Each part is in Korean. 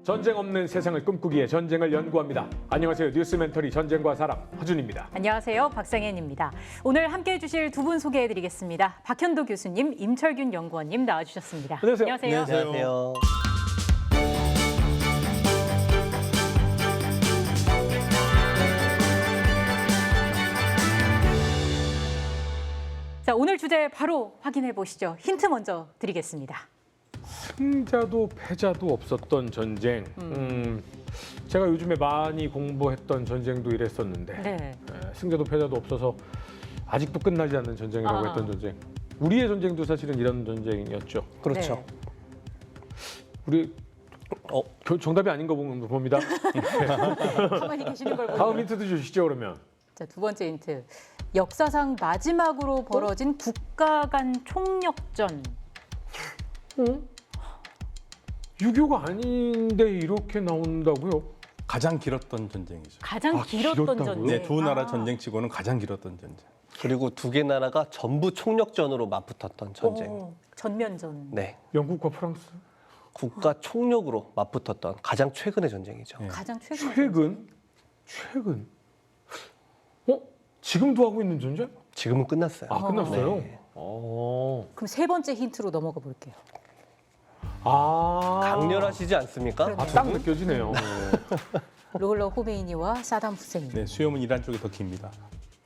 전쟁 없는 세상을 꿈꾸기에 전쟁을 연구합니다. 안녕하세요. 뉴스 멘터리 전쟁과 사람 허준입니다. 안녕하세요. 박상현입니다. 오늘 함께해 주실 두 분 소개해드리겠습니다. 박현도 교수님, 임철균 연구원님 나와주셨습니다. 안녕하세요. 안녕하세요. 자, 오늘 주제 바로 확인해 보시죠. 힌트 먼저 드리겠습니다. 승자도 패자도 없었던 전쟁. 제가 요즘에 많이 공부했던 전쟁도 이랬었는데 네. 승자도 패자도 없어서 아직도 끝나지 않는 전쟁이라고 했던 전쟁. 우리의 전쟁도 사실은 이런 전쟁이었죠. 그렇죠. 네. 우리 정답이 아닌 거 봅니다. 가만히 계시는 걸 보니까. 다음 힌트도 주시죠 그러면. 자, 두 번째 힌트. 역사상 마지막으로 벌어진 국가 간 총력전. 6.25가 아닌데 이렇게 나온다고요? 가장 길었던 전쟁이죠. 가장 길었던 길었다고요? 전쟁. 네, 두 나라 전쟁치고는 가장 길었던 전쟁. 그리고 두 개 나라가 전부 총력전으로 맞붙었던 전쟁. 전면전. 네, 영국과 프랑스? 국가 총력으로 맞붙었던 가장 최근의 전쟁이죠. 네. 가장 최근. 최근? 지금도 하고 있는 전쟁? 지금은 끝났어요. 아, 끝났어요? 네. 그럼 세 번째 힌트로 넘어가 볼게요. 강렬하시지 않습니까? 딱 느껴지네요. 롤러 호메이니와 사담 후세인. 네, 수염은 이란 쪽이 더 깁니다.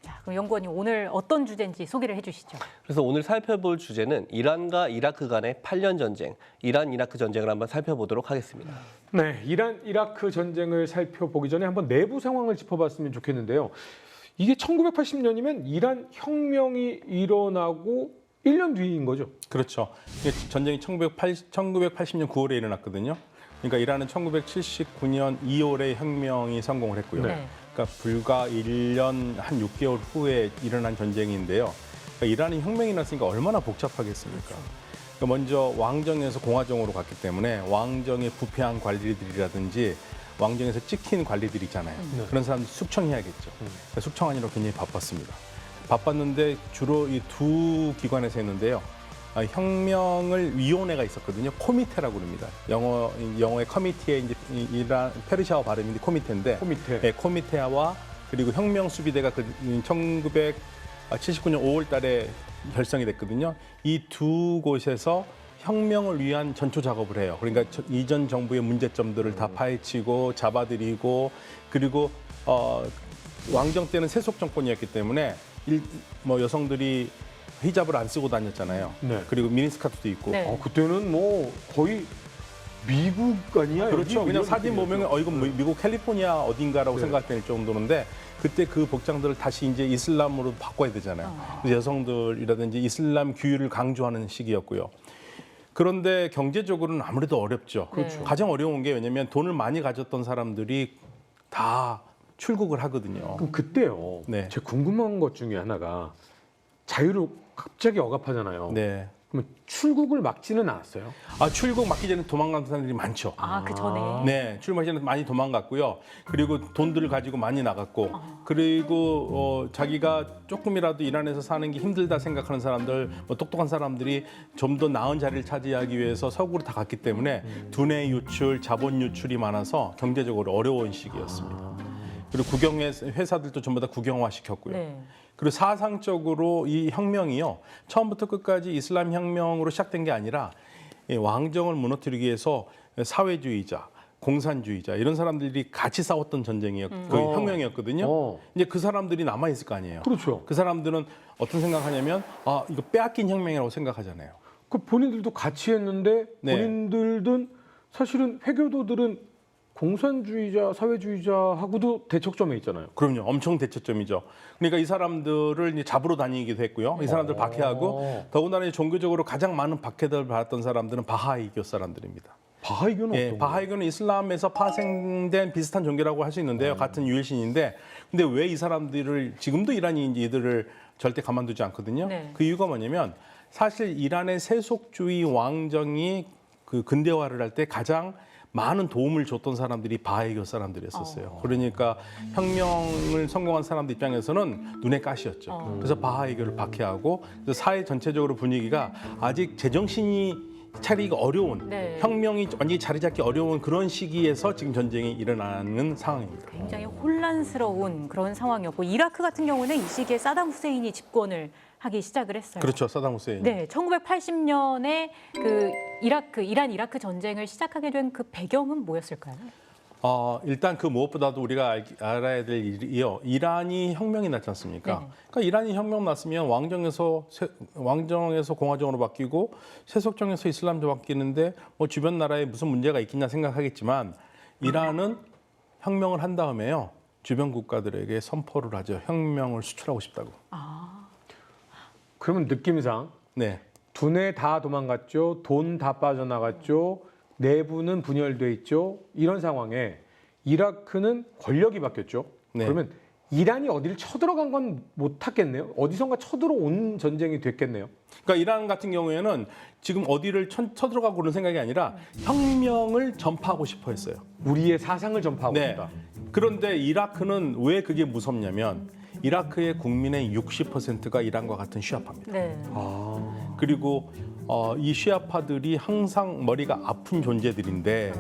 자, 그럼 연구원님 오늘 어떤 주제인지 소개를 해주시죠. 그래서 오늘 살펴볼 주제는 이란과 이라크 간의 8년 전쟁, 이란-이라크 전쟁을 한번 살펴보도록 하겠습니다. 네, 이란 이라크 전쟁을 살펴보기 전에 한번 내부 상황을 짚어봤으면 좋겠는데요. 이게 1980년이면 이란 혁명이 일어나고 1년 뒤인 거죠? 그렇죠. 이게 전쟁이 1980년 9월에 일어났거든요. 그러니까 이란은 1979년 2월에 혁명이 성공을 했고요. 네. 그러니까 불과 1년 한 6개월 후에 일어난 전쟁인데요. 그러니까 이란이 혁명이 났으니까 얼마나 복잡하겠습니까? 그러니까 먼저 왕정에서 공화정으로 갔기 때문에 왕정의 부패한 관리들이라든지 왕정에서 찍힌 관리들 있잖아요. 그런 사람들 숙청해야겠죠. 그러니까 숙청하느라 굉장히 바빴습니다. 바빴는데 주로 이 두 기관에서 했는데요. 혁명을 위원회가 있었거든요. 코미테라고 그럽니다. 영어의 커미티에 이제 이란 페르시아어 발음인데 코미테인데. 코미테. 네, 코미테와 그리고 혁명 수비대가 1979년 5월 달에 결성이 됐거든요. 이 두 곳에서 혁명을 위한 전초 작업을 해요. 그러니까 이전 정부의 문제점들을 다 파헤치고 잡아들이고 그리고 왕정 때는 세속 정권이었기 때문에 여성들이 히잡을 안 쓰고 다녔잖아요. 네. 그리고 미니스커트도 있고. 네. 그때는 뭐 거의 미국 아니야? 그렇죠. 여기? 그냥 이런 사진 보면 이건 미국 캘리포니아 어딘가라고 네. 생각될 정도인데 그때 그 복장들을 다시 이제 이슬람으로 바꿔야 되잖아요. 그래서 여성들이라든지 이슬람 규율을 강조하는 시기였고요. 그런데 경제적으로는 아무래도 어렵죠. 그렇죠. 가장 어려운 게 왜냐하면 돈을 많이 가졌던 사람들이 다 출국을 하거든요. 그럼 그때요. 네. 제가 궁금한 것 중에 하나가 자유를 갑자기 억압하잖아요. 네. 그러면 출국을 막지는 않았어요? 출국 막기 전에 도망간 사람들이 많죠. 그 전에. 네, 출마기 전에 많이 도망갔고요. 그리고 돈들을 가지고 많이 나갔고, 그리고 자기가 조금이라도 이란에서 사는 게 힘들다 생각하는 사람들, 똑똑한 사람들이 좀 더 나은 자리를 차지하기 위해서 서구로 다 갔기 때문에 두뇌 유출, 자본 유출이 많아서 경제적으로 어려운 시기였습니다. 그리고 회사들도 전부 다 국영화 시켰고요. 네. 그리고 사상적으로 이 혁명이요, 처음부터 끝까지 이슬람 혁명으로 시작된 게 아니라 왕정을 무너뜨리기 위해서 사회주의자, 공산주의자 이런 사람들이 같이 싸웠던 혁명이었거든요. 이제 그 사람들이 남아 있을 거 아니에요. 그렇죠. 그 사람들은 어떤 생각하냐면 이거 빼앗긴 혁명이라고 생각하잖아요. 그 본인들도 같이 했는데 네. 본인들은 사실은 회교도들은 공산주의자, 사회주의자하고도 대척점에 있잖아요. 그럼요. 엄청 대처점이죠. 그러니까 이 사람들을 이제 잡으러 다니기도 했고요. 이 사람들 박해하고 더군다나 종교적으로 가장 많은 박해를 받았던 사람들은 바하이교 사람들입니다. 바하이교는 어떤 거예요? 바하이교는 이슬람에서 파생된 비슷한 종교라고 할 수 있는데요. 같은 유일신인데 근데 왜 이 사람들을 지금도 이란이 이들을 절대 가만두지 않거든요. 네. 그 이유가 뭐냐면 사실 이란의 세속주의 왕정이 그 근대화를 할 때 가장 많은 도움을 줬던 사람들이 바하이교 사람들이었어요. 그러니까 혁명을 성공한 사람들 입장에서는 눈에 가시였죠. 그래서 바하이교를 박해하고 그래서 사회 전체적으로 분위기가 아직 제정신이 차리기가 어려운 네. 혁명이 완전히 자리 잡기 어려운 그런 시기에서 지금 전쟁이 일어나는 상황입니다. 굉장히 혼란스러운 그런 상황이었고 이라크 같은 경우는 이 시기에 사담 후세인이 집권을 하기 시작을 했어요. 그렇죠. 사담 후세인. 네, 1980년에 그 이란 이라크 전쟁을 시작하게 된 그 배경은 뭐였을까요? 일단 그 무엇보다도 우리가 알아야 될 일이요. 이란이 혁명이 났지 않습니까? 네. 그러니까 이란이 혁명 났으면 왕정에서 공화정으로 바뀌고 세속정에서 이슬람으로 바뀌는데 뭐 주변 나라에 무슨 문제가 있겠냐 생각하겠지만 이란은 혁명을 한 다음에요. 주변 국가들에게 선포를 하죠. 혁명을 수출하고 싶다고. 그러면 느낌상 네. 두뇌 다 도망갔죠. 돈 다 빠져나갔죠. 내부는 분열돼 있죠. 이런 상황에 이라크는 권력이 바뀌었죠. 네. 그러면 이란이 어디를 쳐들어간 건 못하겠네요. 어디선가 쳐들어온 전쟁이 됐겠네요. 그러니까 이란 같은 경우에는 지금 어디를 쳐들어가고 그런 생각이 아니라 혁명을 전파하고 싶어 했어요. 우리의 사상을 전파하고 네. 싶다. 그런데 이라크는 왜 그게 무섭냐면 이라크의 국민의 60%가 이란과 같은 시아파입니다. 네. 그리고 이 시아파들이 항상 머리가 아픈 존재들인데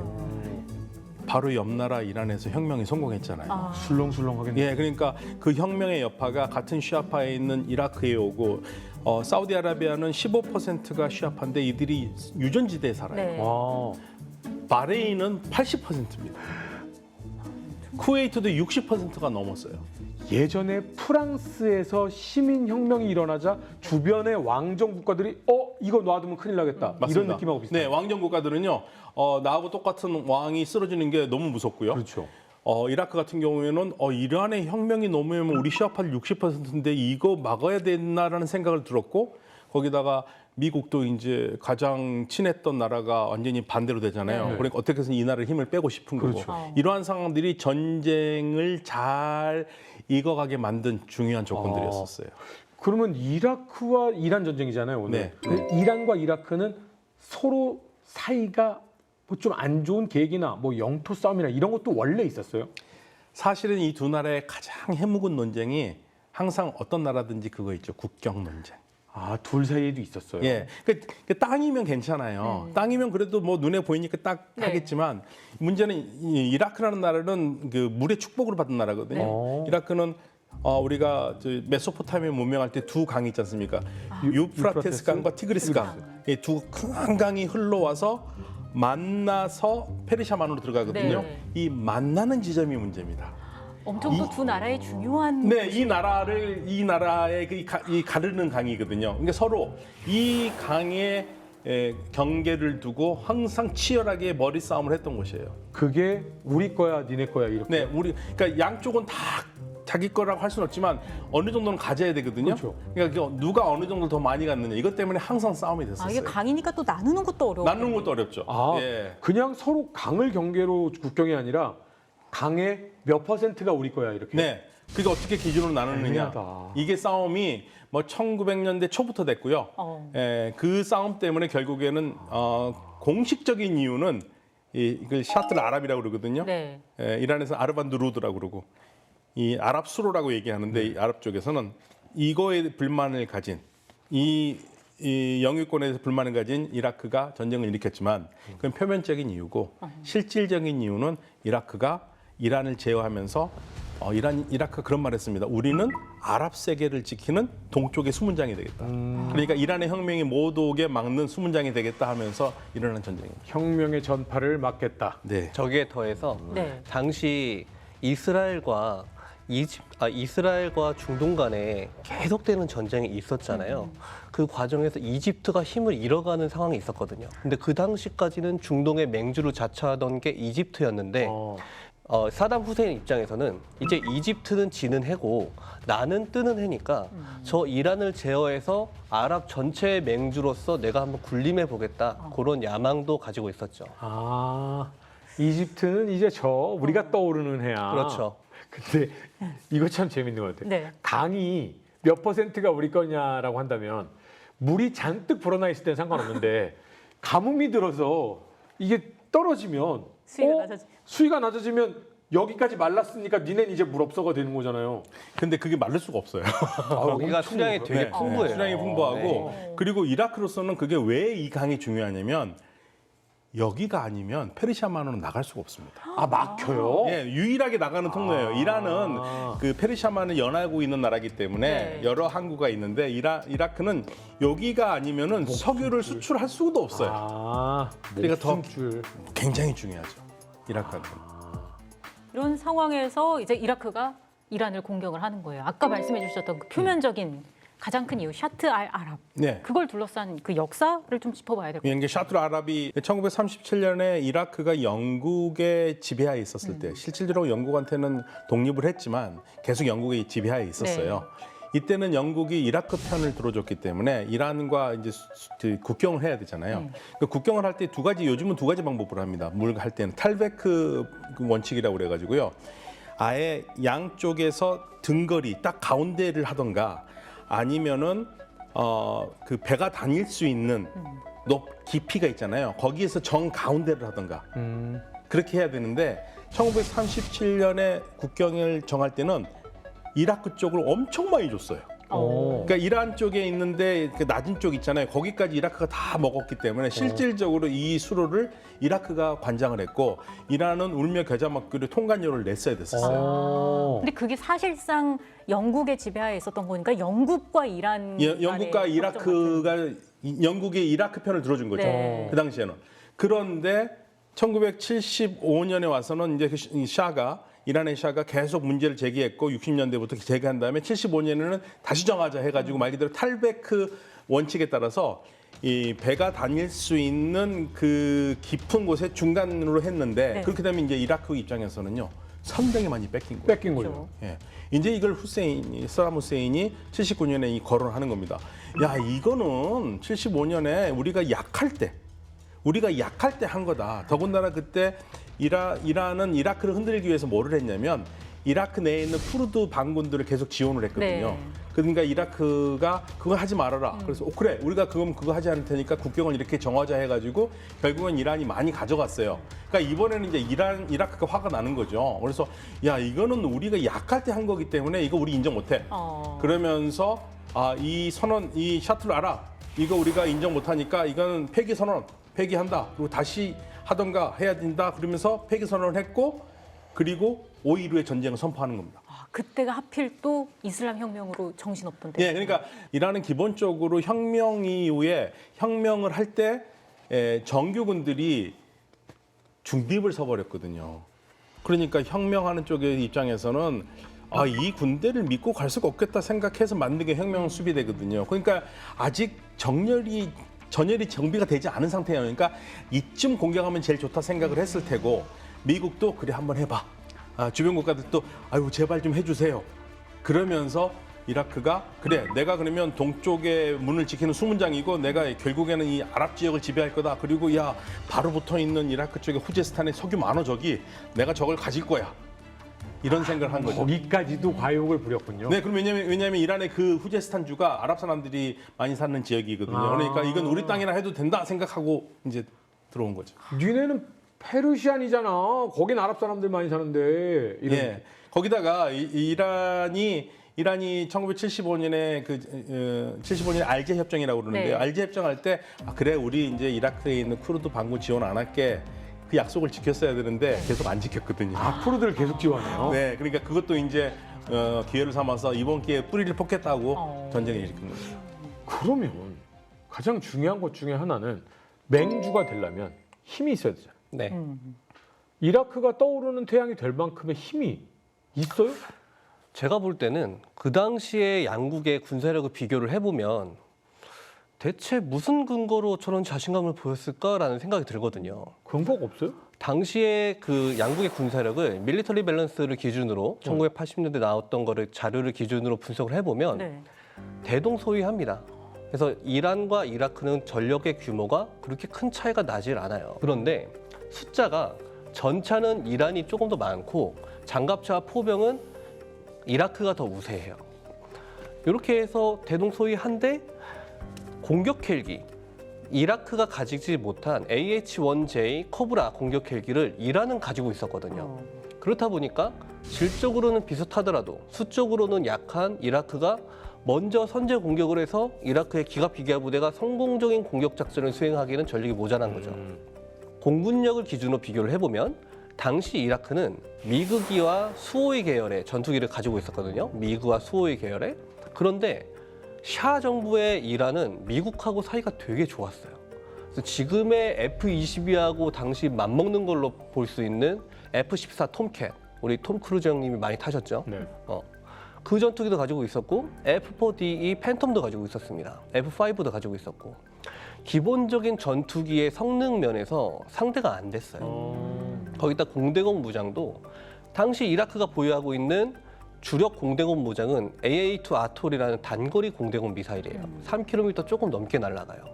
바로 옆 나라 이란에서 혁명이 성공했잖아요. 술렁술렁하겠네요. 예, 그러니까 그 혁명의 여파가 같은 시아파에 있는 이라크에 오고 사우디아라비아는 15%가 시아파인데 이들이 유전지대에 살아요. 네. 와. 바레인은 80%입니다. 쿠웨이트도 60%가 넘었어요. 예전에 프랑스에서 시민혁명이 일어나자 주변의 왕정 국가들이 이거 놔두면 큰일 나겠다. 이런 맞습니다. 느낌하고 비슷해요. 네, 왕정 국가들은요. 나하고 똑같은 왕이 쓰러지는 게 너무 무섭고요. 그렇죠. 이라크 같은 경우에는 이란의 혁명이 넘으면 우리 시아파들 60%인데 이거 막아야 된다라는 생각을 들었고 거기다가 미국도 이제 가장 친했던 나라가 완전히 반대로 되잖아요. 네. 그러니까 어떻게 해서든 이 나라의 힘을 빼고 싶은 거고. 그렇죠. 이러한 상황들이 전쟁을 잘 익어가게 만든 중요한 조건들이었었어요. 그러면 이라크와 이란 전쟁이잖아요, 오늘. 네. 근데 이란과 이라크는 서로 사이가 뭐 좀 안 좋은 계획이나 뭐 영토 싸움이나 이런 것도 원래 있었어요. 사실은 이 두 나라의 가장 해묵은 논쟁이 항상 어떤 나라든지 그거 있죠. 국경 논쟁. 둘 사이에도 있었어요. 예, 그 땅이면 괜찮아요. 땅이면 그래도 뭐 눈에 보이니까 딱 네. 하겠지만 문제는 이 이라크라는 나라는 그 물의 축복을 받은 나라거든요. 네. 이라크는 우리가 저 메소포타미아 문명할 때 두 강이 있지 않습니까? 유프라테스 강과 티그리스 강. 이 두 큰 강이 흘러와서 만나서 페르시아만으로 들어가거든요. 네. 이 만나는 지점이 문제입니다. 엄청 또 두 나라의 중요한 네, 이 나라의 이 가르는 강이거든요. 그러니까 서로 이 강의 경계를 두고 항상 치열하게 머리 싸움을 했던 곳이에요. 그게 우리 거야, 니네 거야 이렇게. 네, 그러니까 양쪽은 다 자기 거라고 할 수는 없지만 어느 정도는 가져야 되거든요. 그렇죠. 그러니까 누가 어느 정도 더 많이 갖느냐 이것 때문에 항상 싸움이 됐었어요. 이게 강이니까 또 나누는 것도 어려워. 나누는 것도 어렵죠. 예. 그냥 서로 강을 경계로 국경이 아니라 강의 몇 퍼센트가 우리 거야 이렇게. 네. 그게 어떻게 기준으로 나누느냐. 애매하다. 이게 싸움이 뭐 1900년대 초부터 됐고요. 그 싸움 때문에 결국에는 공식적인 이유는 이걸 샤트르 아랍이라고 그러거든요. 네. 이란에서 아르반두루드라고 그러고 이 아랍 수로라고 얘기하는데 이 아랍 쪽에서는 이거에 불만을 가진 이 영유권에 대해서 불만을 가진 이라크가 전쟁을 일으켰지만 그건 표면적인 이유고 실질적인 이유는 이라크가 이란을 제어하면서 이라크가 그런 말을 했습니다. 우리는 아랍 세계를 지키는 동쪽의 수문장이 되겠다. 그러니까 이란의 혁명이 못 오게 막는 수문장이 되겠다 하면서 일어난 전쟁입니다. 혁명의 전파를 막겠다. 네. 저기에 더해서 네. 당시 이스라엘과 중동 간에 계속되는 전쟁이 있었잖아요. 그 과정에서 이집트가 힘을 잃어가는 상황이 있었거든요. 근데 그 당시까지는 중동의 맹주를 자처하던 게 이집트였는데 사담 후세인 입장에서는 이제 이집트는 지는 해고 나는 뜨는 해니까 저 이란을 제어해서 아랍 전체의 맹주로서 내가 한번 군림해 보겠다. 그런 야망도 가지고 있었죠. 이집트는 이제 우리가 떠오르는 해야. 그렇죠. 근데 이거 참 재밌는 것 같아요. 네. 강이 몇 퍼센트가 우리 거냐라고 한다면 물이 잔뜩 불어나 있을 때는 상관없는데 가뭄이 들어서 이게 떨어지면 수위가 낮아지- 수위가 낮아지면 여기까지 말랐으니까 니넨 이제 물 없어가 되는 거잖아요. 근데 그게 마를 수가 없어요. 거기가 수량이 되게 풍부해요. 수량이 풍부하고 네. 그리고 이라크로서는 그게 왜 이 강이 중요하냐면 여기가 아니면 페르시아만으로 나갈 수가 없습니다. 아 막혀요? 예, 유일하게 나가는 통로예요. 이란은 그 페르시아만을 연하고 있는 나라기 때문에 네. 여러 항구가 있는데 이라크는 여기가 아니면은 석유를 수출할 수도 없어요. 아, 그러니까 더 목숨줄. 굉장히 중요하죠. 이라크는. 이런 상황에서 이제 이라크가 이란을 공격을 하는 거예요. 아까 말씀해 주셨던 그 표면적인 가장 큰 이유 샤트 알 아랍. 네. 그걸 둘러싼 그 역사를 좀 짚어봐야 될 것 같아요. 이게 샤트르 아랍이 1937년에 이라크가 영국의 지배하에 있었을 때 실질적으로 영국한테는 독립을 했지만 계속 영국의 지배하에 있었어요. 이때는 영국이 이라크 편을 들어줬기 때문에 이란과 이제 국경을 해야 되잖아요. 그 국경을 할 때 두 가지, 요즘은 두 가지 방법을 합니다. 물 할 때는 탈베크 원칙이라고 그래가지고요. 아예 양쪽에서 등거리 딱 가운데를 하던가 아니면은 그 배가 다닐 수 있는 깊이가 있잖아요. 거기에서 정 가운데를 하던가 그렇게 해야 되는데 1937년에 국경을 정할 때는 이라크 쪽을 엄청 많이 줬어요. 그러니까 이란 쪽에 있는데 그 낮은 쪽 있잖아요. 거기까지 이라크가 다 먹었기 때문에 실질적으로 이 수로를 이라크가 관장을 했고 이란은 울며 겨자 먹기로 통관료를 냈어야 됐었어요. 근데 그게 사실상 영국의 지배하에 있었던 거니까 영국과 이란 영국과 간의 이라크가 영국의 이라크 편을 들어준 거죠. 네. 그 당시에는. 그런데 1975년에 와서는 이제 이 샤가 이란의 샤가 계속 문제를 제기했고 60년대부터 제기한 다음에 75년에는 다시 정하자 해가지고 말 그대로 탈베크 원칙에 따라서 이 배가 다닐 수 있는 그 깊은 곳에 중간으로 했는데 네. 그렇게 되면 이제 이라크 입장에서는요 상당히 많이 뺏긴 거예요. 뺏긴 거죠. 예. 이제 이걸 사담 후세인이 79년에 이 거론을 하는 겁니다. 야, 이거는 75년에 우리가 약할 때 한 거다. 더군다나 그때 이란은 이라크를 흔들기 위해서 뭐를 했냐면 이라크 내에 있는 쿠르드 반군들을 계속 지원을 했거든요. 네. 그러니까 이라크가 그거 하지 말아라. 그래서 그래 우리가 그거 하지 않을 테니까 국경을 이렇게 정하자 해가지고 결국은 이란이 많이 가져갔어요. 그러니까 이번에는 이제 이라크가 화가 나는 거죠. 그래서 야 이거는 우리가 약할 때 한 거기 때문에 이거 우리 인정 못해. 그러면서 이 샤트르 아랍 이거 우리가 인정 못하니까 이거는 폐기 선언 폐기한다. 그리고 다시 하던가 해야 된다. 그러면서 폐기 선언을 했고 그리고 5.16의 전쟁을 선포하는 겁니다. 그때가 하필 또 이슬람 혁명으로 정신없던 때. 예, 그러니까 이란은 기본적으로 혁명 이후에 혁명을 할 때 정규군들이 중립을 서버렸거든요. 그러니까 혁명하는 쪽의 입장에서는 이 군대를 믿고 갈 수가 없겠다 생각해서 만든 게 혁명 수비대거든요. 그러니까 아직 전열이 정비가 되지 않은 상태예요. 그러니까 이쯤 공격하면 제일 좋다 생각을 했을 테고 미국도 그래 한번 해봐. 주변 국가들도 아유 제발 좀 해주세요. 그러면서 이라크가 그래 내가 그러면 동쪽의 문을 지키는 수문장이고 내가 결국에는 이 아랍 지역을 지배할 거다. 그리고 야 바로 붙어 있는 이라크 쪽에 후제스탄에 석유 많어 저기 내가 저걸 가질 거야. 이런 생각을 한 거죠. 거기까지도 과욕을 부렸군요. 네, 그럼 왜냐면 이란의 그 후제스탄 주가 아랍 사람들이 많이 사는 지역이거든요. 그러니까 이건 우리 땅이나 해도 된다 생각하고 이제 들어온 거죠. 니네는 페르시안이잖아. 거긴 아랍 사람들 많이 사는데. 이런. 예. 거기다가 이란이 1975년에 75년 알제 협정이라고 그러는데요. 네. 알제 협정할 때 그래 우리 이제 이라크에 있는 쿠르드 반군 지원 안 할게. 그 약속을 지켰어야 되는데 계속 안 지켰거든요. 쿠르드를 계속 지원해요. 네, 그러니까 그것도 이제 기회를 삼아서 이번 기회에 뿌리를 뽑겠다고 전쟁을 일으킨 거죠. 그러면 가장 중요한 것 중에 하나는 맹주가 되려면 힘이 있어야 되잖아요. 네. 이라크가 떠오르는 태양이 될 만큼의 힘이 있어요? 제가 볼 때는 그 당시에 양국의 군사력을 비교를 해보면 대체 무슨 근거로 저런 자신감을 보였을까라는 생각이 들거든요. 근거가 없어요? 당시에 그 양국의 군사력을 밀리터리 밸런스를 기준으로 1980년대 나왔던 거를 자료를 기준으로 분석을 해보면 네. 대동소이합니다. 그래서 이란과 이라크는 전력의 규모가 그렇게 큰 차이가 나질 않아요. 그런데 숫자가 전차는 이란이 조금 더 많고 장갑차와 포병은 이라크가 더 우세해요. 이렇게 해서 대동소이한데 공격 헬기, 이라크가 가지지 못한 AH-1J 커브라 공격 헬기를 이란은 가지고 있었거든요. 그렇다 보니까 질적으로는 비슷하더라도 수적으로는 약한 이라크가 먼저 선제 공격을 해서 이라크의 기갑 부대가 성공적인 공격 작전을 수행하기에는 전력이 모자란 거죠. 공군력을 기준으로 비교를 해보면 당시 이라크는 미그기와 수호이 계열의 전투기를 가지고 있었거든요. 미그와 수호이 계열의. 그런데 샤 정부의 이란은 미국하고 사이가 되게 좋았어요. 그래서 지금의 F-22하고 당시 맞먹는 걸로 볼 수 있는 F-14 톰캣, 우리 톰 크루즈 형님이 많이 타셨죠. 네. 그 전투기도 가지고 있었고 F-4DE 팬텀도 가지고 있었습니다. F-5도 가지고 있었고 기본적인 전투기의 성능 면에서 상대가 안 됐어요. 거기다 공대공 무장도 당시 이라크가 보유하고 있는 주력 공대공 무장은 AA-2 아톨이라는 단거리 공대공 미사일이에요. 3km 조금 넘게 날아가요.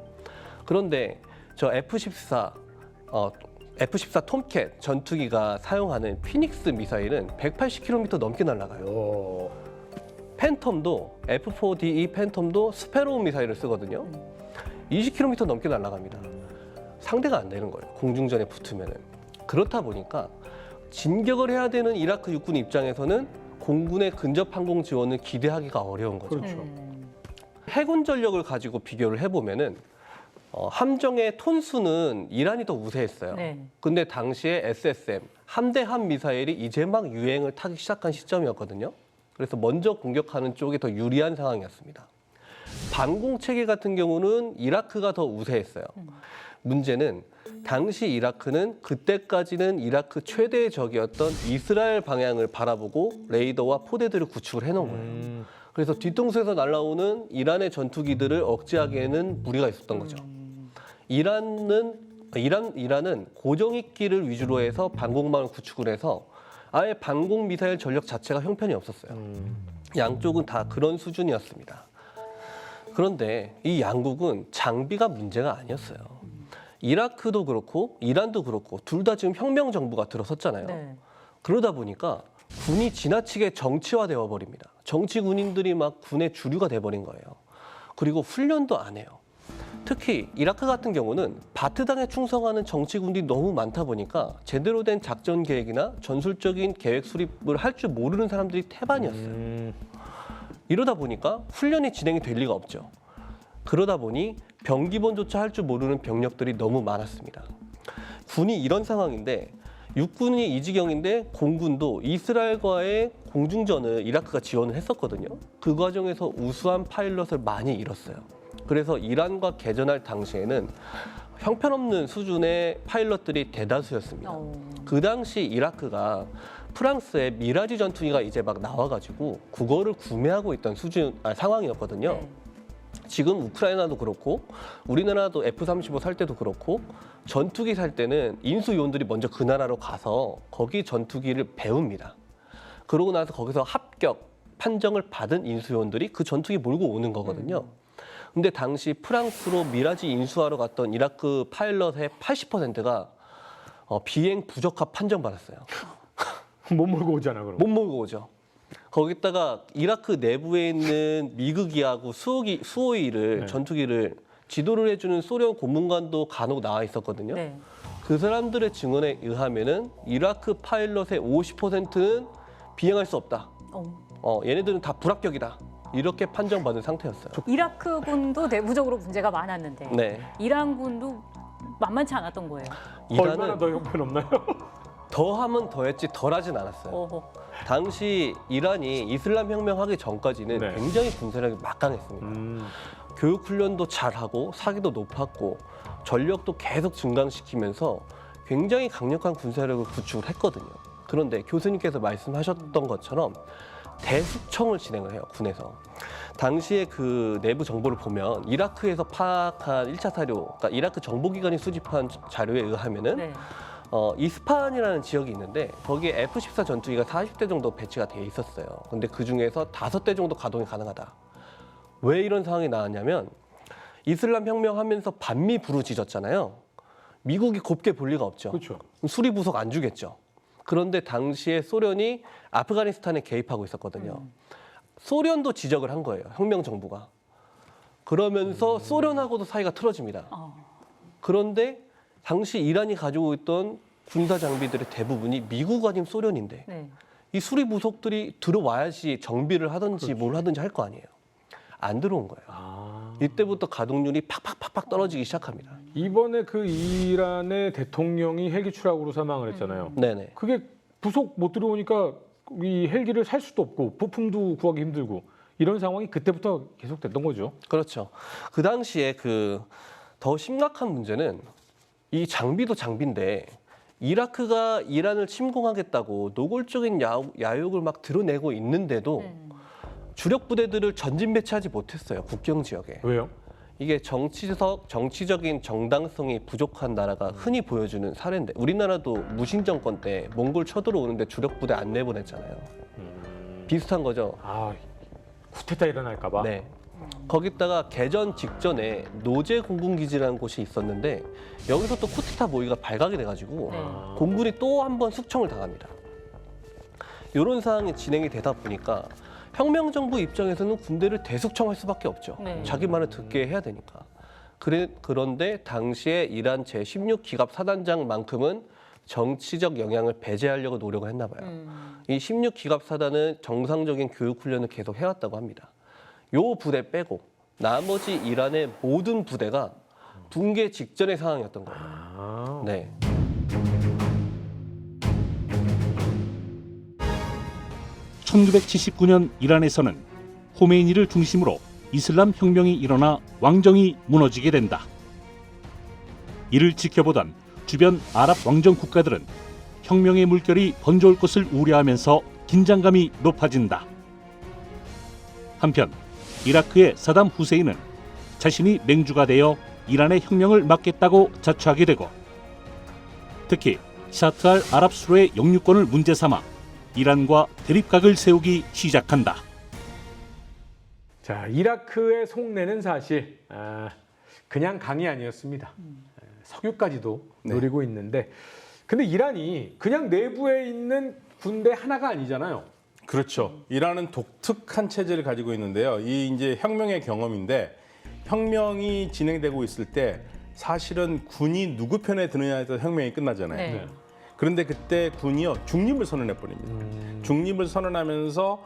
그런데 저 F-14 톰캣 전투기가 사용하는 피닉스 미사일은 180km 넘게 날아가요. 팬텀도 F-4DE 팬텀도 스페로우 미사일을 쓰거든요. 20km 넘게 날아갑니다. 상대가 안 되는 거예요. 공중전에 붙으면은. 그렇다 보니까 진격을 해야 되는 이라크 육군 입장에서는 공군의 근접 항공 지원을 기대하기가 어려운 거죠. 그렇죠. 해군 전력을 가지고 비교를 해보면은 함정의 톤수는 이란이 더 우세했어요. 네. 근데 당시에 SSM 함대함 미사일이 이제 막 유행을 타기 시작한 시점이었거든요. 그래서 먼저 공격하는 쪽이 더 유리한 상황이었습니다. 반공 체계 같은 경우는 이라크가 더 우세했어요. 문제는 당시 이라크는 그때까지는 이라크 최대의 적이었던 이스라엘 방향을 바라보고 레이더와 포대들을 구축을 해놓은 거예요. 그래서 뒤통수에서 날아오는 이란의 전투기들을 억제하기에는 무리가 있었던 거죠. 이란은 고정익기를 위주로 해서 방공망을 구축을 해서 아예 방공 미사일 전력 자체가 형편이 없었어요. 양쪽은 다 그런 수준이었습니다. 그런데 이 양국은 장비가 문제가 아니었어요. 이라크도 그렇고 이란도 그렇고 둘 다 지금 혁명 정부가 들어섰잖아요. 네. 그러다 보니까 군이 지나치게 정치화되어 버립니다. 정치 군인들이 막 군의 주류가 돼버린 거예요. 그리고 훈련도 안 해요. 특히 이라크 같은 경우는 바트당에 충성하는 정치군들이 너무 많다 보니까 제대로 된 작전 계획이나 전술적인 계획 수립을 할 줄 모르는 사람들이 태반이었어요. 이러다 보니까 훈련이 진행이 될 리가 없죠. 그러다 보니 병기본조차 할 줄 모르는 병력들이 너무 많았습니다. 군이 이런 상황인데 육군이 이 지경인데 공군도 이스라엘과의 공중전을 이라크가 지원을 했었거든요. 그 과정에서 우수한 파일럿을 많이 잃었어요. 그래서 이란과 개전할 당시에는 형편없는 수준의 파일럿들이 대다수였습니다. 그 당시 이라크가 프랑스의 미라지 전투기가 이제 막 나와가지고 그거를 구매하고 있던 상황이었거든요. 네. 지금 우크라이나도 그렇고 우리나라도 F-35 살 때도 그렇고 전투기 살 때는 인수요원들이 먼저 그 나라로 가서 거기 전투기를 배웁니다. 그러고 나서 거기서 합격 판정을 받은 인수요원들이 그 전투기 몰고 오는 거거든요. 근데 당시 프랑스로 미라지 인수하러 갔던 이라크 파일럿의 80%가 비행 부적합 판정받았어요. 못 몰고 오잖아 그럼. 못 몰고 오죠. 거기다가 이라크 내부에 있는 미그기하고 수호이를 네. 전투기를 지도를 해주는 소련 고문관도 간혹 나와 있었거든요. 네. 그 사람들의 증언에 의하면은 이라크 파일럿의 50%는 비행할 수 없다. 얘네들은 다 불합격이다. 이렇게 판정받은 상태였어요. 이라크군도 내부적으로 문제가 많았는데 네. 이란군도 만만치 않았던 거예요. 얼마나 이란은 더 형편없나요? 더하면 더했지 덜하진 않았어요. 어허. 당시 이란이 이슬람 혁명하기 전까지는 네. 굉장히 군사력이 막강했습니다. 교육 훈련도 잘하고 사기도 높았고 전력도 계속 증강시키면서 굉장히 강력한 군사력을 구축을 했거든요. 그런데 교수님께서 말씀하셨던 것처럼 대숙청을 진행을 해요, 군에서. 당시에 그 내부 정보를 보면 이라크에서 파악한 1차 사료, 그러니까 이라크 정보기관이 수집한 자료에 의하면은 네. 이스파한이라는 지역이 있는데 거기에 F-14 전투기가 40대 정도 배치가 돼 있었어요. 근데 그 중에서 5대 정도 가동이 가능하다. 왜 이런 상황이 나왔냐면 이슬람 혁명하면서 반미 부르짖었잖아요. 미국이 곱게 볼 리가 없죠. 그렇죠. 수리 부속 안 주겠죠. 그런데 당시에 소련이 아프가니스탄에 개입하고 있었거든요. 소련도 지적을 한 거예요. 혁명 정부가. 그러면서 소련하고도 사이가 틀어집니다. 그런데 당시 이란이 가지고 있던 군사 장비들의 대부분이 미국 아니면 소련인데 네. 이 수리 부속들이 들어와야지 정비를 하든지 뭘 하든지 할 거 아니에요. 안 들어온 거예요. 이때부터 가동률이 팍팍팍팍 떨어지기 시작합니다. 이번에 그 이란의 대통령이 헬기 추락으로 사망을 했잖아요. 네네. 그게 부속 못 들어오니까 이 헬기를 살 수도 없고 부품도 구하기 힘들고 이런 상황이 그때부터 계속됐던 거죠. 그렇죠. 그 당시에 그 더 심각한 문제는 이 장비도 장비인데 이라크가 이란을 침공하겠다고 노골적인 야욕을 막 드러내고 있는데도 주력 부대들을 전진 배치하지 못했어요. 국경 지역에. 왜요? 이게 정치적인 정당성이 부족한 나라가 흔히 보여주는 사례인데 우리나라도 무신 정권 때 몽골 쳐들어오는데 주력 부대 안 내보냈잖아요. 비슷한 거죠. 아, 쿠데타 일어날까 봐. 네. 거기다가 개전 직전에 노제 공군기지라는 곳이 있었는데 여기서 또 쿠데타 모의가 발각이 돼가지고 네. 공군이 또 한 번 숙청을 당합니다. 이런 상황이 진행이 되다 보니까 혁명정부 입장에서는 군대를 대숙청할 수밖에 없죠. 네. 자기 말을 듣게 해야 되니까. 그런데 당시에 이란 제16기갑 사단장만큼은 정치적 영향을 배제하려고 노력을 했나 봐요. 이 16기갑 사단은 정상적인 교육 훈련을 계속 해왔다고 합니다. 요 부대 빼고 나머지 이란의 모든 부대가 붕괴 직전의 상황이었던 거예요. 아, 네. (1979년) 이란에서는 호메이니를 중심으로 이슬람 혁명이 일어나 왕정이 무너지게 된다. 이를 지켜보던 주변 아랍 왕정 국가들은 혁명의 물결이 번져올 것을 우려하면서 긴장감이 높아진다. 한편 이라크의 사담 후세인은 자신이 맹주가 되어 이란의 혁명을 막겠다고 자처하게 되고 특히 샤트 알 아랍 수로의 영유권을 문제 삼아 이란과 대립각을 세우기 시작한다. 자, 이라크의 속내는 사실 그냥 강이 아니었습니다. 석유까지도 네. 노리고 있는데, 근데 이란이 그냥 내부에 있는 군대 하나가 아니잖아요. 그렇죠. 이란은 독특한 체제를 가지고 있는데요. 이 이제 혁명의 경험인데 혁명이 진행되고 있을 때 사실은 군이 누구 편에 드느냐에 따라 혁명이 끝나잖아요. 네. 그런데 그때 군이요 중립을 선언해 버립니다. 중립을 선언하면서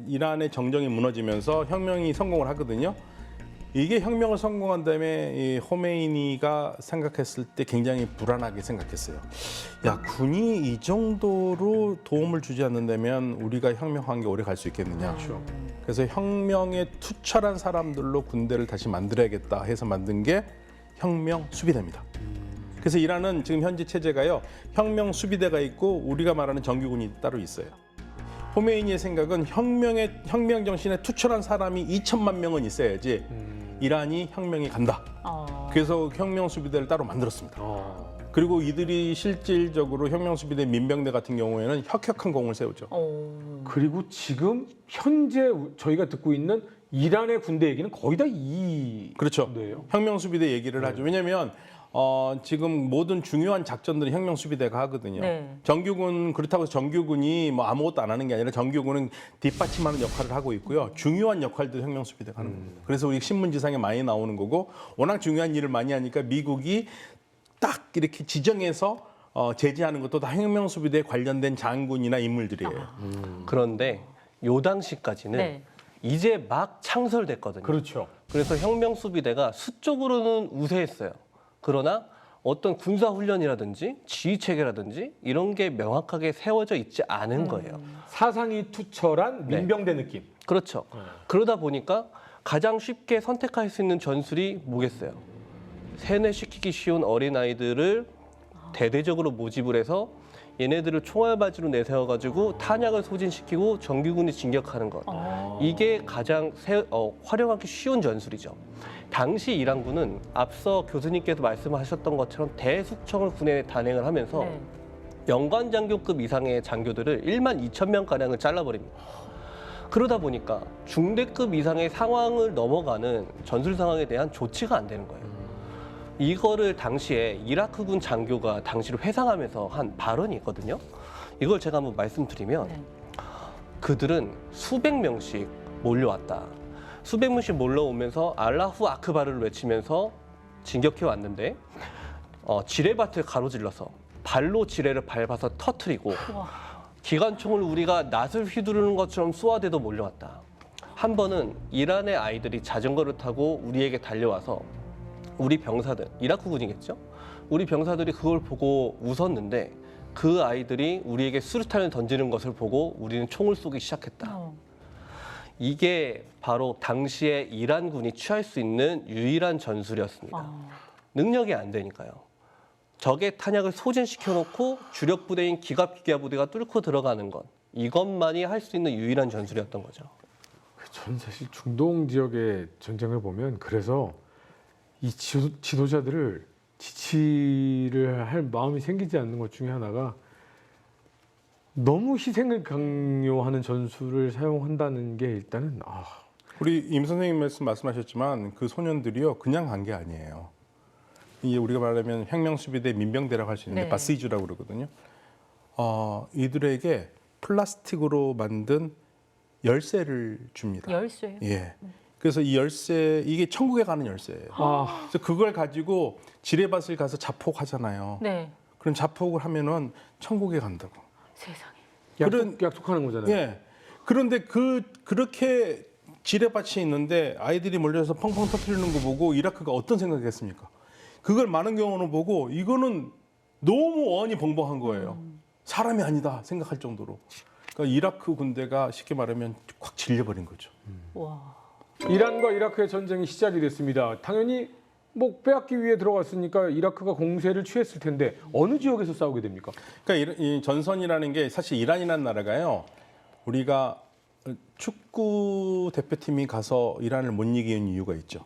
이란의 정정이 무너지면서 혁명이 성공을 하거든요. 이게 혁명을 성공한 다음에 이 호메이니가 생각했을 때 굉장히 불안하게 생각했어요. 야, 군이 이 정도로 도움을 주지 않는다면 우리가 혁명한 게 오래 갈 수 있겠느냐. 그래서 혁명에 투철한 사람들로 군대를 다시 만들어야겠다 해서 만든 게 혁명 수비대입니다. 그래서 이란은 지금 현재 체제가요, 혁명 수비대가 있고 우리가 말하는 정규군이 따로 있어요. 호메이니의 생각은 혁명 정신에 투철한 사람이 2천만 명은 있어야지 이란이 혁명이 간다. 그래서 혁명 수비대를 따로 만들었습니다. 그리고 이들이 실질적으로 혁명 수비대 민병대 같은 경우에는 혁혁한 공을 세우죠. 그리고 지금 현재 저희가 듣고 있는 이란의 군대 얘기는 거의 다 이 그렇죠. 군대예요. 혁명 수비대 얘기를 하죠. 왜냐하면 지금 모든 중요한 작전들은 혁명 수비대가 하거든요. 네. 정규군 그렇다고 해서 정규군이 뭐 아무것도 안 하는 게 아니라 정규군은 뒷받침하는 역할을 하고 있고요. 중요한 역할들 혁명 수비대가 하는 겁니다. 그래서 우리 신문지상에 많이 나오는 거고 워낙 중요한 일을 많이 하니까 미국이 딱 이렇게 지정해서 제지하는 것도 다 혁명 수비대에 관련된 장군이나 인물들이에요. 그런데 요 당시까지는 네. 이제 막 창설됐거든요. 그렇죠. 그래서 혁명 수비대가 수적으로는 우세했어요. 그러나 어떤 군사 훈련이라든지 지휘 체계라든지 이런 게 명확하게 세워져 있지 않은 거예요. 사상이 투철한 네. 민병대 느낌. 그렇죠. 그러다 보니까 가장 쉽게 선택할 수 있는 전술이 뭐겠어요? 세뇌시키기 쉬운 어린아이들을 대대적으로 모집을 해서 얘네들을 총알바지로 내세워가지고 탄약을 소진시키고 정규군이 진격하는 것. 이게 가장 활용하기 쉬운 전술이죠. 당시 이란군은 앞서 교수님께서 말씀하셨던 것처럼 대숙청을 군에 단행을 하면서 네. 연관 장교급 이상의 장교들을 1만 2천 명가량을 잘라버립니다. 그러다 보니까 중대급 이상의 상황을 넘어가는 전술 상황에 대한 조치가 안 되는 거예요. 이거를 당시에 이라크군 장교가 당시를 회상하면서 한 발언이 있거든요. 이걸 제가 한번 말씀드리면 네. 그들은 수백 명씩 몰려왔다. 수백 명씩 몰려오면서 알라후 아크바르를 외치면서 진격해 왔는데 지뢰밭을 가로질러서 발로 지뢰를 밟아서 터트리고 우와. 기관총을 우리가 낫을 휘두르는 것처럼 쏘아대도 몰려왔다. 한 번은 이란의 아이들이 자전거를 타고 우리에게 달려와서 우리 병사들, 이라크군이겠죠? 우리 병사들이 그걸 보고 웃었는데 그 아이들이 우리에게 수류탄을 던지는 것을 보고 우리는 총을 쏘기 시작했다. 이게 바로 당시에 이란군이 취할 수 있는 유일한 전술이었습니다. 능력이 안 되니까요. 적의 탄약을 소진시켜놓고 주력 부대인 기갑기가 부대가 뚫고 들어가는 것. 이것만이 할 수 있는 유일한 전술이었던 거죠. 전 사실 중동 지역의 전쟁을 보면 그래서 이 지도자들을 지치를 할 마음이 생기지 않는 것 중에 하나가 너무 희생을 강요하는 전술을 사용한다는 게 일단은 우리 임 선생님 말씀하셨지만 그 소년들이요 그냥 간 게 아니에요. 이게 우리가 말하면 혁명수비대 민병대라고 할 수 있는데 네. 바시주라고 그러거든요. 이들에게 플라스틱으로 만든 열쇠를 줍니다. 열쇠요? 예. 그래서 이 열쇠 이게 천국에 가는 열쇠예요. 그래서 그걸 가지고 지뢰밭을 가서 자폭하잖아요. 네. 그럼 자폭을 하면은 천국에 간다고. 세상에. 약속하는 거잖아요. 예. 그런데 그렇게 지뢰밭이 있는데 아이들이 몰려서 펑펑 터뜨리는 거 보고 이라크가 어떤 생각했습니까? 그걸 많은 경우는 보고 이거는 너무 어안이 벙벙한 거예요. 사람이 아니다 생각할 정도로. 그러니까 이라크 군대가 쉽게 말하면 확 질려버린 거죠. 와. 이란과 이라크의 전쟁이 시작이 됐습니다. 당연히 뭐 빼앗기 위해 들어갔으니까 이라크가 공세를 취했을 텐데 어느 지역에서 싸우게 됩니까? 그러니까 이 전선이라는 게 사실 이란이라는 나라가요. 우리가 축구 대표팀이 가서 이란을 못 이기는 이유가 있죠.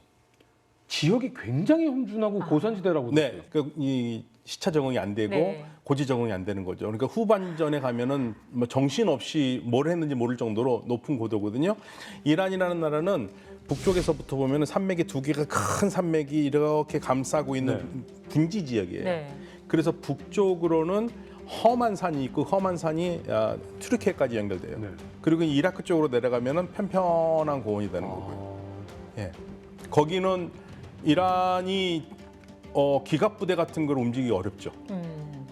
지역이 굉장히 험준하고 고산지대라고 네, 이 시차 적응이 안 되고 네. 고지 적응이 안 되는 거죠. 그러니까 후반전에 가면은 뭐 정신없이 뭘 했는지 모를 정도로 높은 고도거든요. 이란이라는 나라는 북쪽에서부터 보면은 산맥이 두 개가 큰 산맥이 이렇게 감싸고 있는 분지 지역이에요. 네. 그래서 북쪽으로는 험한 산이 있고 험한 산이 튀르키예까지 연결돼요. 네. 그리고 이라크 쪽으로 내려가면은 편편한 고원이 되는 거고요. 예. 거기는 이란이 기갑 부대 같은 걸 움직이기 어렵죠.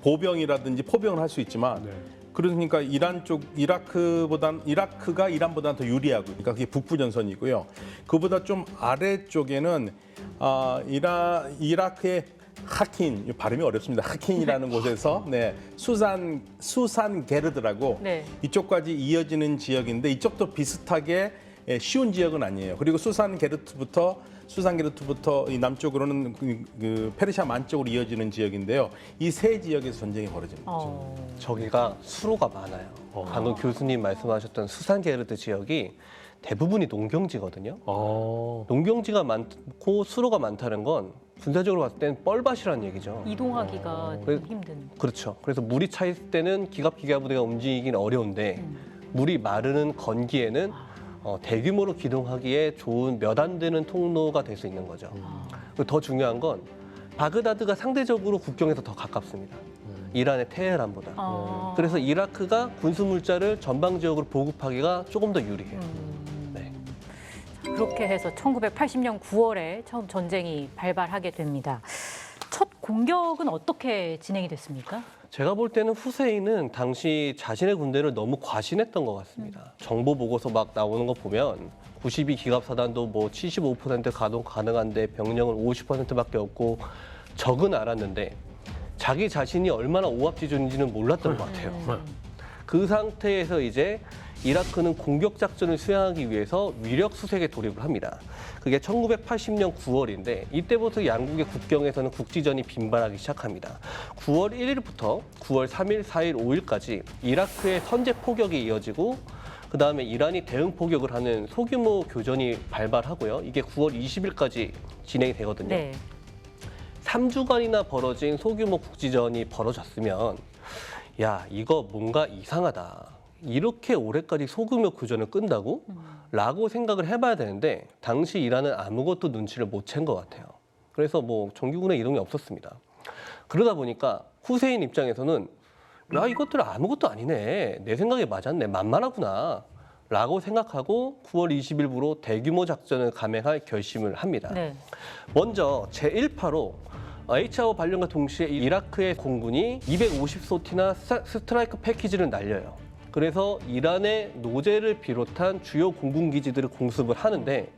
보병이라든지 포병을 할 수 있지만 네. 그러니까 이라크가 이란보다는 더 유리하고 그러니까 그게 북부 전선이고요. 그보다 좀 아래쪽에는 이라크의 하킨 발음이 어렵습니다. 하킨이라는 곳에서 수산 게르드라고 네. 이쪽까지 이어지는 지역인데 이쪽도 비슷하게 쉬운 지역은 아니에요. 그리고 수산 게르트부터 이 남쪽으로는 그 페르시아 만 쪽으로 이어지는 지역인데요. 이 세 지역에서 전쟁이 벌어지는 거죠. 저기가 수로가 많아요. 방금 교수님 말씀하셨던 수산게르드 지역이 대부분이 농경지거든요. 농경지가 많고 수로가 많다는 건 군사적으로 봤을 때는 뻘밭이라는 얘기죠. 이동하기가 그래- 좀 힘든. 그렇죠. 그래서 물이 차 있을 때는 기갑기가 부대가 움직이긴 어려운데 물이 마르는 건기에는 대규모로 기동하기에 좋은 몇 안 되는 통로가 될 수 있는 거죠. 그리고 더 중요한 건 바그다드가 상대적으로 국경에서 더 가깝습니다. 이란의 테헤란보다. 그래서 이라크가 군수 물자를 전방 지역으로 보급하기가 조금 더 유리해요. 네. 그렇게 해서 1980년 9월에 처음 전쟁이 발발하게 됩니다. 첫 공격은 어떻게 진행이 됐습니까? 제가 볼 때는 후세인은 당시 자신의 군대를 너무 과신했던 것 같습니다. 정보 보고서 막 나오는 거 보면 92 기갑사단도 뭐 75% 가동 가능한데 병력은 50%밖에 없고 적은 알았는데 자기 자신이 얼마나 오합지졸인지는 몰랐던 것 같아요. 그 상태에서 이제 이라크는 공격 작전을 수행하기 위해서 위력 수색에 돌입을 합니다. 그게 1980년 9월인데 이때부터 양국의 국경에서는 국지전이 빈발하기 시작합니다. 9월 1일부터 9월 3일, 4일, 5일까지 이라크의 선제 포격이 이어지고 그다음에 이란이 대응 포격을 하는 소규모 교전이 발발하고요. 이게 9월 20일까지 진행이 되거든요. 네. 3주간이나 벌어진 소규모 국지전이 벌어졌으면 야, 이거 뭔가 이상하다. 이렇게 오래까지 소규모 교전을 끈다고? 라고 생각을 해봐야 되는데 당시 이란은 아무것도 눈치를 못 챈 것 같아요. 그래서 뭐 정규군에 이동이 없었습니다. 그러다 보니까 후세인 입장에서는 야, 이것들 아무것도 아니네. 내 생각에 맞았네. 만만하구나. 라고 생각하고 9월 20일부로 대규모 작전을 감행할 결심을 합니다. 네. 먼저 제1파로 H아워 발령과 동시에 이라크의 공군이 250소티나 스트라이크 패키지를 날려요. 그래서 이란의 노제를 비롯한 주요 공군 기지들을 공습을 하는데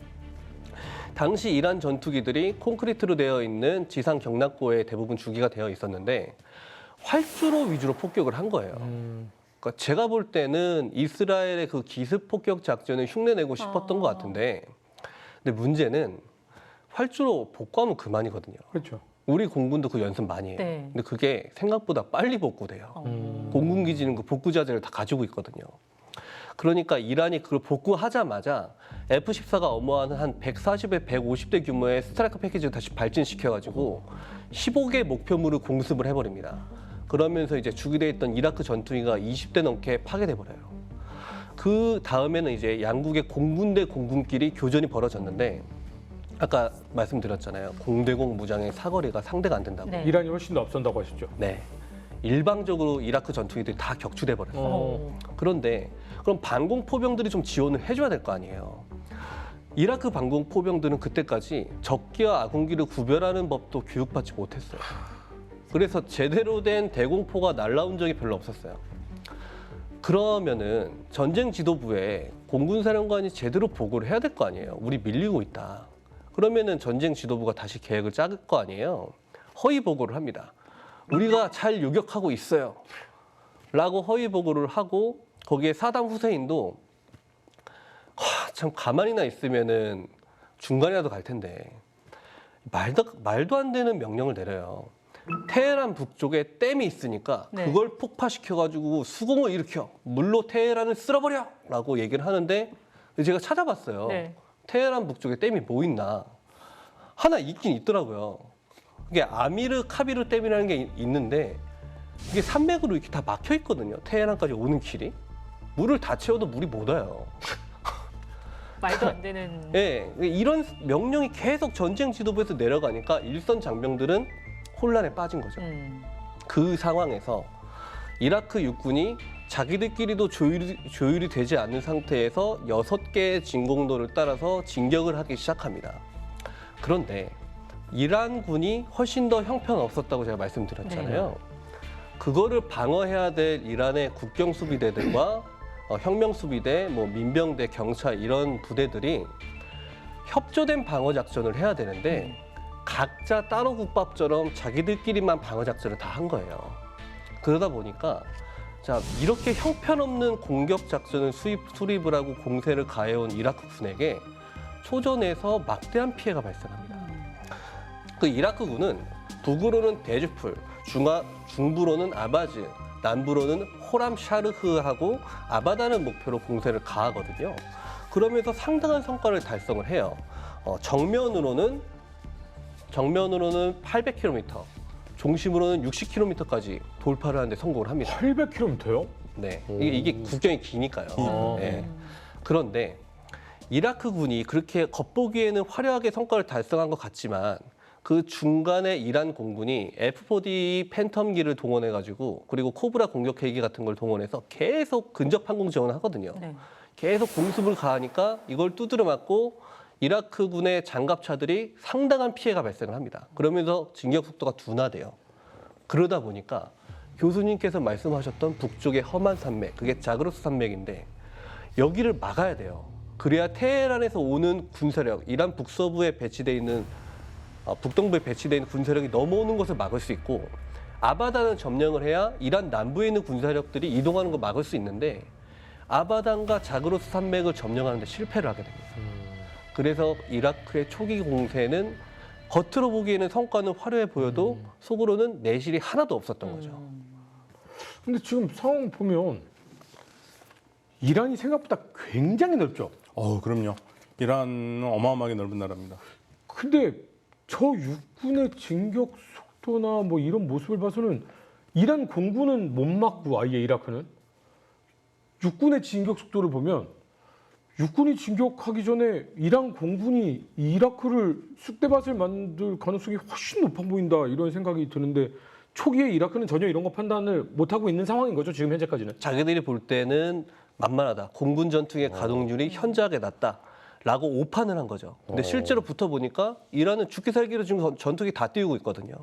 당시 이란 전투기들이 콘크리트로 되어 있는 지상 경납고에 대부분 주기가 되어 있었는데 활주로 위주로 폭격을 한 거예요. 그러니까 제가 볼 때는 이스라엘의 그 기습 폭격 작전을 흉내내고 싶었던 것 같은데, 근데 문제는 활주로 복구하면 그만이거든요. 그렇죠. 우리 공군도 그 연습 많이 해요. 네. 근데 그게 생각보다 빨리 복구돼요. 공군 기지는 그 복구 자재를 다 가지고 있거든요. 그러니까 이란이 그걸 복구하자마자 F-14가 어머한 한 140에 150대 규모의 스트라이크 패키지를 다시 발진시켜가지고 15개 목표물을 공습을 해버립니다. 그러면서 이제 주기돼 있던 이라크 전투기가 20대 넘게 파괴돼 버려요. 그 다음에는 이제 양국의 공군 대 공군끼리 교전이 벌어졌는데 아까 말씀드렸잖아요. 공대공 무장의 사거리가 상대가 안 된다고. 네. 이란이 훨씬 더 앞선다고 하셨죠. 네. 일방적으로 이라크 전투기들이 다 격추돼 버렸어요. 어. 그런데 그럼 반공 포병들이 좀 지원을 해줘야 될 거 아니에요. 이라크 반공 포병들은 그때까지 적기와 아군기를 구별하는 법도 교육받지 못했어요. 그래서 제대로 된 대공포가 날라온 적이 별로 없었어요. 그러면은 전쟁 지도부에 공군사령관이 제대로 보고를 해야 될 거 아니에요. 우리 밀리고 있다. 그러면은 전쟁 지도부가 다시 계획을 짤 거 아니에요. 허위 보고를 합니다. 우리가 잘 요격하고 있어요. 라고 허위 보고를 하고 거기에 사담 후세인도 참 가만히나 있으면은 중간이라도 갈 텐데 말도 안 되는 명령을 내려요. 테헤란 북쪽에 댐이 있으니까 네. 그걸 폭파시켜가지고 수공을 일으켜 물로 테헤란을 쓸어버려 라고 얘기를 하는데 제가 찾아봤어요. 네. 테헤란 북쪽에 댐이 뭐 있나 하나 있긴 있더라고요. 이게 아미르 카비르 댐이라는 게 있는데 이게 산맥으로 이렇게 다 막혀 있거든요. 테헤란까지 오는 길이 물을 다 채워도 물이 못 와요. 말도 안 되는. 네, 이런 명령이 계속 전쟁 지도부에서 내려가니까 일선 장병들은 혼란에 빠진 거죠. 그 상황에서 이라크 육군이 자기들끼리도 조율이 되지 않는 상태에서 6개의 진공로를 따라서 진격을 하기 시작합니다. 그런데 이란군이 훨씬 더 형편없었다고 제가 말씀드렸잖아요. 그거를 방어해야 될 이란의 국경수비대들과 혁명수비대, 민병대, 경찰 이런 부대들이 협조된 방어작전을 해야 되는데 각자 따로 국밥처럼 자기들끼리만 방어작전을 다 한 거예요. 그러다 보니까 자 이렇게 형편없는 공격작전을 수립을 하고 공세를 가해온 이라크 군에게 초전에서 막대한 피해가 발생합니다. 그 이라크군은 북으로는 데주풀, 중부로는 아바즈, 남부로는 호람 샤르흐하고 아바다는 목표로 공세를 가하거든요. 그러면서 상당한 성과를 달성을 해요. 정면으로는 800km, 종심으로는 60km까지 돌파를 하는데 성공을 합니다. 800km요? 네, 이게 국경이 기니까요. 네. 그런데 이라크군이 그렇게 겉보기에는 화려하게 성과를 달성한 것 같지만 그 중간에 이란 공군이 F-4D 팬텀기를 동원해가지고 그리고 코브라 공격 헬기 같은 걸 동원해서 계속 근접 항공 지원을 하거든요. 네. 계속 공습을 가하니까 이걸 두드려 맞고 이라크군의 장갑차들이 상당한 피해가 발생을 합니다. 그러면서 진격 속도가 둔화돼요. 그러다 보니까 교수님께서 말씀하셨던 북쪽의 험한 산맥, 그게 자그로스 산맥인데 여기를 막아야 돼요. 그래야 테헤란에서 오는 군사력, 이란 북서부에 배치되어 있는 북동부에 배치되어 있는 군사력이 넘어오는 것을 막을 수 있고 아바단을 점령을 해야 이란 남부에 있는 군사력들이 이동하는 걸 막을 수 있는데 아바단과 자그로스 산맥을 점령하는 데 실패를 하게 됩니다. 그래서 이라크의 초기 공세는 겉으로 보기에는 성과는 화려해 보여도 속으로는 내실이 하나도 없었던 거죠. 근데 지금 상황 보면 이란이 생각보다 굉장히 넓죠. 그럼요. 이란은 어마어마하게 넓은 나라입니다. 근데 저 육군의 진격 속도나 뭐 이런 모습을 봐서는 이란 공군은 못 막고 아예 이라크는 육군의 진격 속도를 보면 육군이 진격하기 전에 이란 공군이 이라크를 쑥대밭을 만들 가능성이 훨씬 높아 보인다 이런 생각이 드는데 초기에 이라크는 전혀 이런 거 판단을 못하고 있는 상황인 거죠 지금 현재까지는. 자기들이 볼 때는 만만하다. 공군 전투기의 가동률이 현저하게 낮다. 라고 오판을 한 거죠. 근데 실제로 붙어보니까 이란은 죽기 살기로 지금 전투기 다 띄우고 있거든요.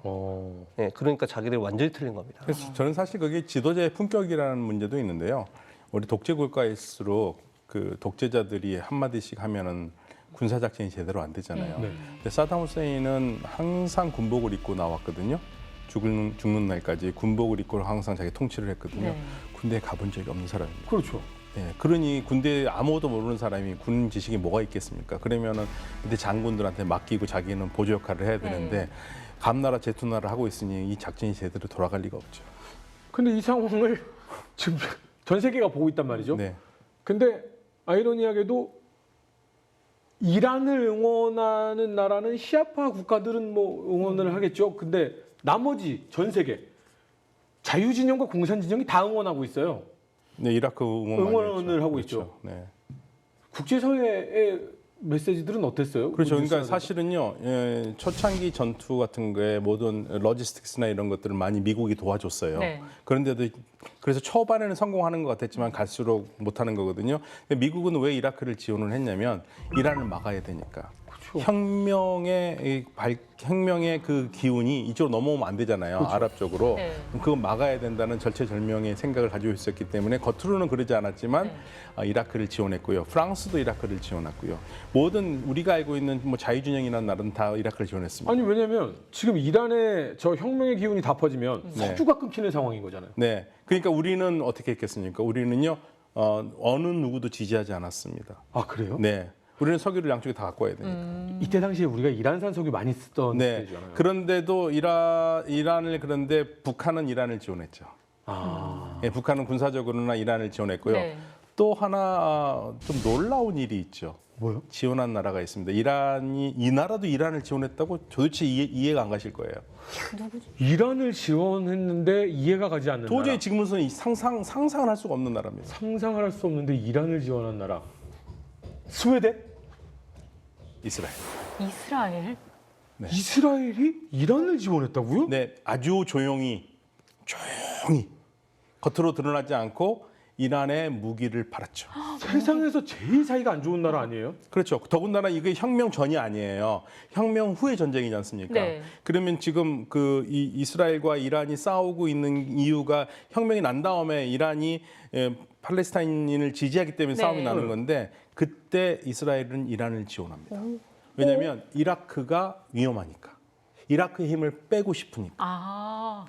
예, 그러니까 자기들이 완전히 틀린 겁니다. 그래서 저는 사실 그게 지도자의 품격이라는 문제도 있는데요. 우리 독재 국가일수록 그 독재자들이 한마디씩 하면은 군사 작전이 제대로 안 되잖아요. 네. 근데 사담 후세인은 항상 군복을 입고 나왔거든요. 죽는 날까지 군복을 입고 항상 자기 통치를 했거든요. 네. 군대에 가본 적이 없는 사람입니다. 그렇죠. 예, 그러니 군대에 아무것도 모르는 사람이 군 지식이 뭐가 있겠습니까? 그러면은 그때 장군들한테 맡기고 자기는 보조 역할을 해야 되는데 감나라 제투나라 하고 있으니 이 작전이 제대로 돌아갈 리가 없죠. 근데 이 상황을 지금 전 세계가 보고 있단 말이죠. 네. 근데 아이러니하게도 이란을 응원하는 나라는 시아파 국가들은 뭐 응원을 하겠죠. 근데 나머지 전 세계 자유진영과 공산진영이 다 응원하고 있어요. 네, 이라크 응원을 하고 있죠. 네. 국제사회의 메시지들은 어땠어요? 그렇죠. 그러니까 뉴스나 사실은요, 초창기 전투 같은 거에 모든 로지스틱스나 이런 것들을 많이 미국이 도와줬어요. 네. 그런데도 그래서 초반에는 성공하는 것 같았지만 갈수록 못하는 거거든요. 미국은 왜 이라크를 지원을 했냐면 이란을 막아야 되니까. 그렇죠. 혁명의 그 기운이 이쪽으로 넘어오면 안 되잖아요. 그렇죠. 아랍 쪽으로. 네. 그거 막아야 된다는 절체절명의 생각을 가지고 있었기 때문에 겉으로는 그러지 않았지만 네. 이라크를 지원했고요. 프랑스도 이라크를 지원했고요. 모든 우리가 알고 있는 뭐 자유진영이라는 나라는 다 이라크를 지원했습니다. 아니 왜냐면 지금 이란의 저 혁명의 기운이 다 퍼지면 네. 석유가 끊기는 상황인 거잖아요. 네. 그러니까 우리는 어떻게 했겠습니까? 우리는요, 어느 누구도 지지하지 않았습니다. 아 그래요? 네. 우리는 석유를 양쪽에 다 갖고 와야 되니까. 이때 당시에 우리가 이란산 석유 많이 쓰던 네. 때잖아요. 그런데도 이란을 그런데 북한은 이란을 지원했죠. 아. 예, 북한은 군사적으로나 이란을 지원했고요. 네. 또 하나 좀 놀라운 일이 있죠. 뭐요? 지원한 나라가 있습니다. 이 나라도 이란을 지원했다고 도대체 이해가 안 가실 거예요. 누구지? 이란을 지원했는데 이해가 가지 않는 도저히 나라. 지금으로서는 상상을 할 수가 없는 나라입니다. 상상을 할 수 없는데 이란을 지원한 나라. 스웨덴? 이스라엘. 이스라엘? 네. 이스라엘이 이란을 지원했다고요? 네, 아주 조용히 겉으로 드러나지 않고 이란에 무기를 팔았죠. 세상에서 제일 사이가 안 좋은 나라 아니에요? 그렇죠. 더군다나 이게 혁명 전이 아니에요. 혁명 후의 전쟁이지 않습니까? 네. 그러면 지금 이 이스라엘과 이란이 싸우고 있는 이유가 혁명이 난 다음에 이란이 팔레스타인을 지지하기 때문에 네. 싸움이 나는 건데 그때 이스라엘은 이란을 지원합니다. 왜냐하면 이라크가 위험하니까. 이라크의 힘을 빼고 싶으니까. 아,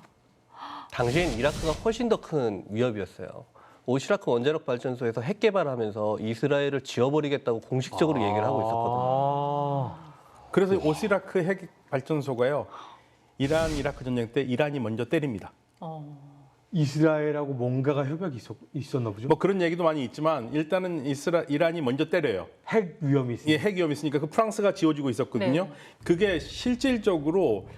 당시엔 이라크가 훨씬 더 큰 위협이었어요. 오시라크 원자력 발전소에서 핵 개발하면서 이스라엘을 지워버리겠다고 공식적으로 얘기를 하고 있었거든요. 그래서 오시라크 핵 발전소가요. 이라크 전쟁 때 이란이 먼저 때립니다. 이스라엘하고 뭔가가 협약이 있었나 보죠? 뭐 그런 얘기도 많이 있지만 일단은 이란이 먼저 때려요. 핵 위험이 있으니까. 예, 핵 위험이 있으니까 그 프랑스가 지어주고 있었거든요. 네. 그게 실질적으로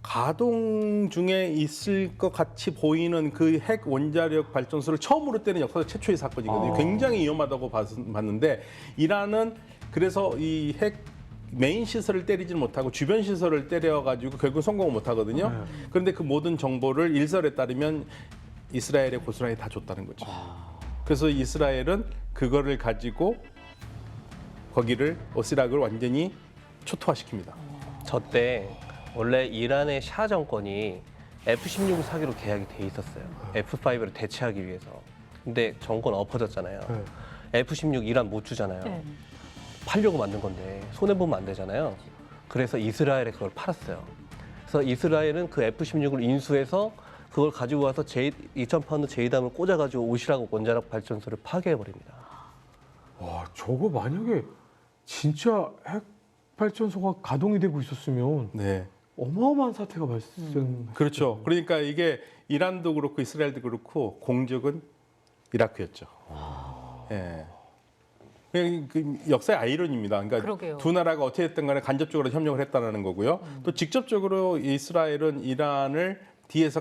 가동 중에 있을 것 같이 보이는 그 핵 원자력 발전소를 처음으로 때린 역사적 최초의 사건이거든요. 굉장히 위험하다고 봤는데 이란은 그래서 이 핵 메인 시설을 때리지는 못하고 주변 시설을 때려가지고 결국 성공을 못하거든요. 그런데 그 모든 정보를 일설에 따르면 이스라엘에 고스란히 다 줬다는 거죠. 그래서 이스라엘은 그거를 가지고 거기를 오시락을 완전히 초토화시킵니다. 저때 원래 이란의 샤 정권이 F-16을 사기로 계약이 돼 있었어요. F-5를 대체하기 위해서. 근데 정권 엎어졌잖아요. F-16 이란 못 주잖아요. 네. 팔려고 만든 건데 손해보면 안 되잖아요. 그래서 이스라엘에 그걸 팔았어요. 그래서 이스라엘은 그 F-16을 인수해서 그걸 가지고 와서 2,000파운드 제이담을 꽂아가지고 오시라고 원자력 발전소를 파괴해버립니다. 와, 저거 만약에 진짜 핵 발전소가 가동이 되고 있었으면 네. 어마어마한 사태가 발생. 그렇죠. 그러니까 이게 이란도 그렇고 이스라엘도 그렇고 공적은 이라크였죠. 예. 그 역사의 아이러니입니다. 그러니까 그러게요. 두 나라가 어떻게 됐든 간에 간접적으로 협력을 했다는 거고요. 또 직접적으로 이스라엘은 이란을 뒤에서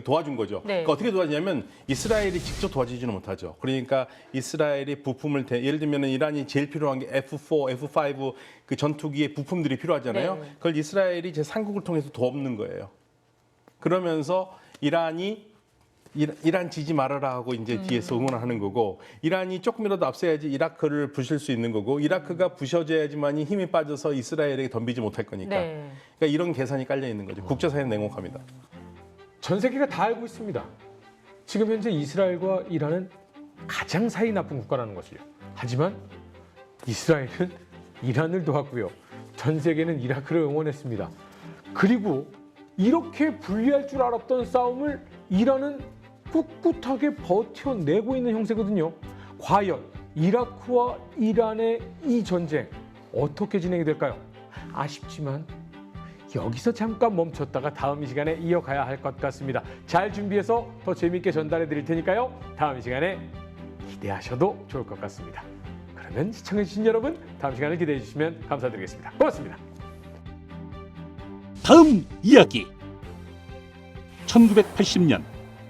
도와준 거죠. 네. 그러니까 어떻게 도와주냐면 이스라엘이 직접 도와주지는 못하죠. 그러니까 이스라엘이 부품을 예를 들면 이란이 제일 필요한 게 F4, F5 그 전투기의 부품들이 필요하잖아요. 네. 그걸 이스라엘이 제3국을 통해서 돕는 거예요. 그러면서 이란이 이란 지지 말아라 하고 이제 뒤에서 응원하는 거고, 이란이 조금이라도 앞서야지 이라크를 부실 수 있는 거고, 이라크가 부셔져야지만이 힘이 빠져서 이스라엘에게 덤비지 못할 거니까. 네. 그러니까 이런 계산이 깔려 있는 거죠. 국제사회는 냉혹합니다. 전 세계가 다 알고 있습니다. 지금 현재 이스라엘과 이란은 가장 사이 나쁜 국가라는 것을요. 하지만 이스라엘은 이란을 도왔고요. 전 세계는 이라크를 응원했습니다. 그리고 이렇게 불리할 줄 알았던 싸움을 이란은 꿋꿋하게 버텨내고 있는 형세거든요. 과연 이라크와 이란의 이 전쟁 어떻게 진행이 될까요? 아쉽지만 여기서 잠깐 멈췄다가 다음 시간에 이어가야 할 것 같습니다. 잘 준비해서 더 재미있게 전달해 드릴 테니까요. 다음 시간에 기대하셔도 좋을 것 같습니다. 그러면 시청해 주신 여러분, 다음 시간을 기대해 주시면 감사드리겠습니다. 고맙습니다. 다음 이야기. 1980년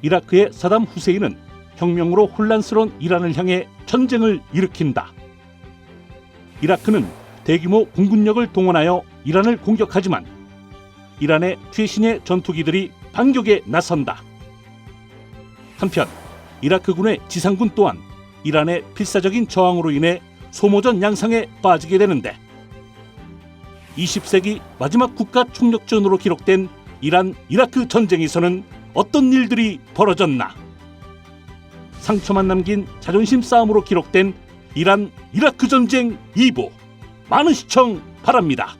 이라크의 사담 후세인은 혁명으로 혼란스러운 이란을 향해 전쟁을 일으킨다. 이라크는 대규모 공군력을 동원하여 이란을 공격하지만 이란의 최신의 전투기들이 반격에 나선다. 한편 이라크군의 지상군 또한 이란의 필사적인 저항으로 인해 소모전 양상에 빠지게 되는데, 20세기 마지막 국가 총력전으로 기록된 이란-이라크 전쟁에서는 어떤 일들이 벌어졌나? 상처만 남긴 자존심 싸움으로 기록된 이란-이라크 전쟁 2부, 많은 시청 바랍니다.